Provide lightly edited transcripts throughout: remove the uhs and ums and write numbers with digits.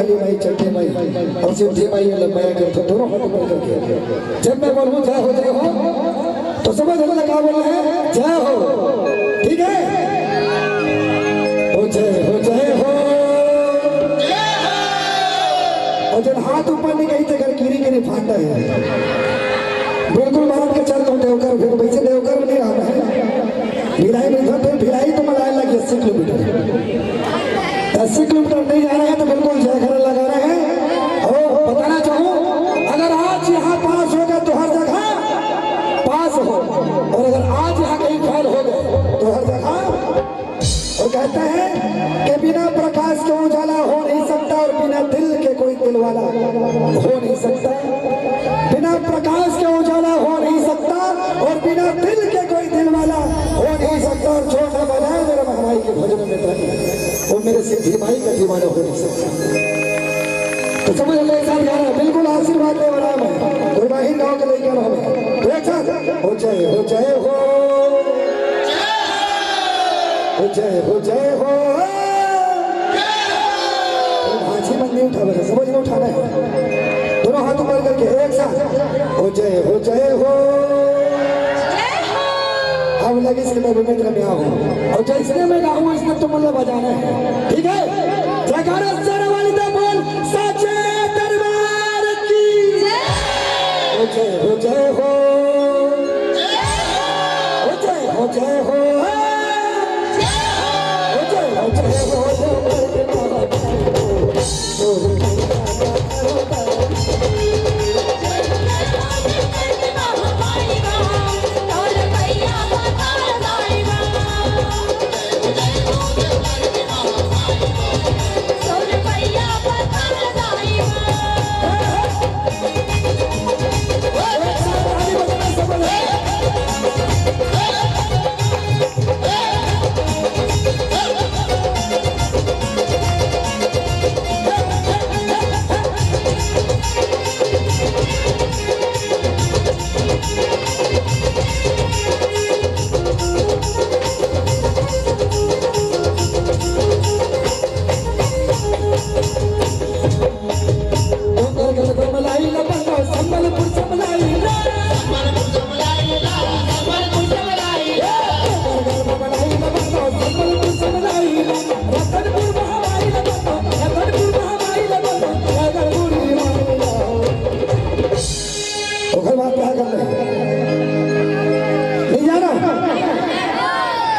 काली माई, चट्टी माई और सिद्धि माई में लंबाया करते दोनों हाथ ऊपर करके। जब मैं बोलूँ जय हो तो समझ लेना क्या बोल रहे हैं, जय हो। ठीक है, हो जय हो, जय हो। और जब हाथ ऊपर नहीं गई थे घर गिरी गिरी फाटा है, बिल्कुल बात के चल दो देवकर, फिर वैसे देवकर नहीं रहा है भिलाई में था, फिर भिलाई तो मलाई लगी 80 किलोमीटर। 80 किलोमीटर नहीं जा रहे हैं तो बिल्कुल जयघर लगा रहे हैं। और बताना चाहूँ, अगर आज यहाँ पास हो गए तो हर जगह पास हो, और अगर आज यहाँ कहीं फेल हो गए तो हर जगह। और कहते हैं कि बिना प्रकाश के उजाला हो नहीं सकता, और बिना दिल के कोई दिलवाला हो नहीं सकता। बिना प्रकाश के उजाला हो नहीं सकता, और बिना दिल के कोई दिलवाला हो नहीं सकता। और जो न बनाए मेरे महामाई के भजन में तो वो मेरे सिद्धि माई का दीवाना हो नहीं सकता। तो समझ ले साथ गाना, बिल्कुल आशीर्वाद ले बना मैं कोई बाही गाँव के लेकर हमें तो एक साथ हो जय हो, जय हो, जय हो, जय हो। हाथी मन नहीं उठा बता, समझ में उठाना है, दोनों हाथ ऊपर करके एक साथ हो जय हो, जय हो। अब लगे इसके में मैं आऊँ, और जैसे मैं गाऊँ इसमें तो मतलब बजाना है। ठीक है, जयकारा वाली तो बोल साचे दरबार की हो जय हो, जय हो, जय हो, जय हो।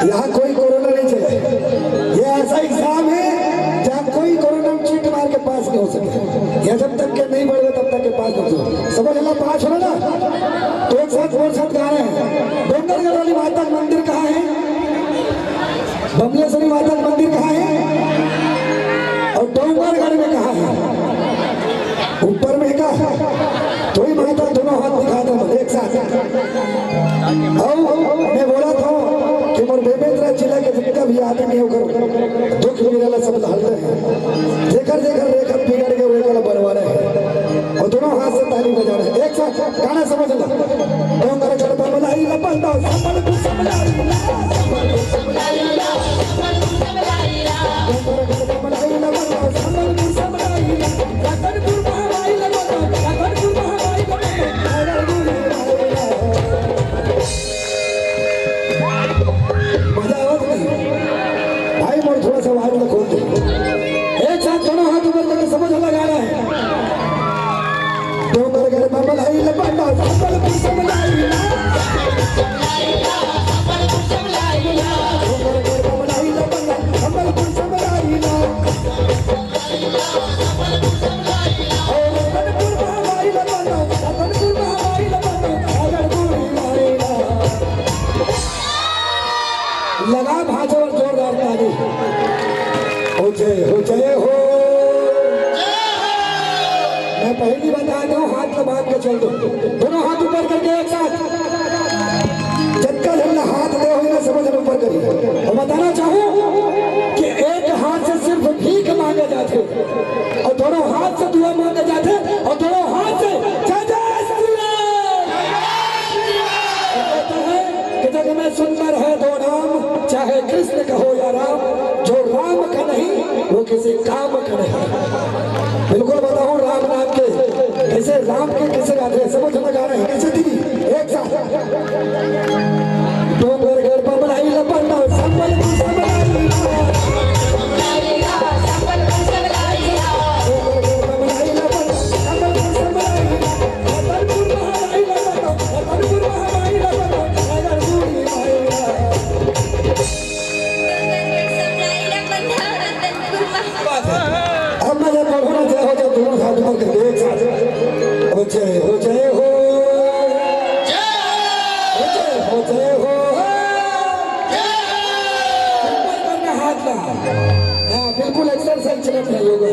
यहाँ कोई कोरोना नहीं चले, ये ऐसा एग्जाम है जहाँ कोई कोरोना में चीट मार के पास नहीं हो सके। या जब तक के नहीं बढ़े तब तक के पास नहीं। समझ लो पास हो ना, तो एक साथ और साथ गा रहे हैं। डोंगरगढ़ वाली माता का मंदिर कहाँ है, बमलेश्वरी माता का मंदिर कहाँ है, और डोंगरगढ़ में कहाँ है, ऊपर में का तो ही माता दोनों हाथ दिखा दो एक साथ। मैं बोला था कि मोर बेमेतरा जिला के जितना भी आदमी होकर दुख मिला सब हल्ले हैं, जेकर जेकर रेखा बिगड़ के रेखा बनवा रहे हैं, और दोनों हाथ से ताली बजा रहे हैं। एक साथ गाना समझ लो, डोंगर चढ़ता मलाई लपंदा संभल कुछ संभलाई संभल संभलाई डोंगर चढ़ता मलाई लपंदा संभल कुछ संभलाई रतनपुर महामाई लपंदा रतनपुर महामाई लपंदा। मजा आवत नहीं भाई, मोर थोड़ा सा आवाज खोल दे। एक साथ दोनों हाथ ऊपर करके समझ लगा रहा है। डोंगर घर में मलाई लपंदा संभल कुछ संभलाई लगा भाजो और जोरदार ताली हो जय हो, जय हो। मैं पहली बता दूं, हाथ को बांध के चल दो, दोनों हाथ ऊपर करके एक साथ जब हाथ दे हुए ना समझ ऊपर करिए। और बताना चाहूं कि एक हाथ से सिर्फ भीख मांगे जाते, और दोनों हाथ से दुआ मांगे जाते, और दोनों हाथ से जय जय श्री राम। कि जग में सुंदर है दो नाम, चाहे कृष्ण का हो या राम, जो राम का नहीं वो किसी काम का नहीं। ऐसे राम के कैसे गाते हैं समझ में गा रहे हैं कैसे दीदी एक साथ डोंगर घर पर बनाई लपंडा संबलपुर से बनाई जय हो जय हो जय हो जय हो हाथ का हाँ बिल्कुल एक्सरसाइज चलत है लोग।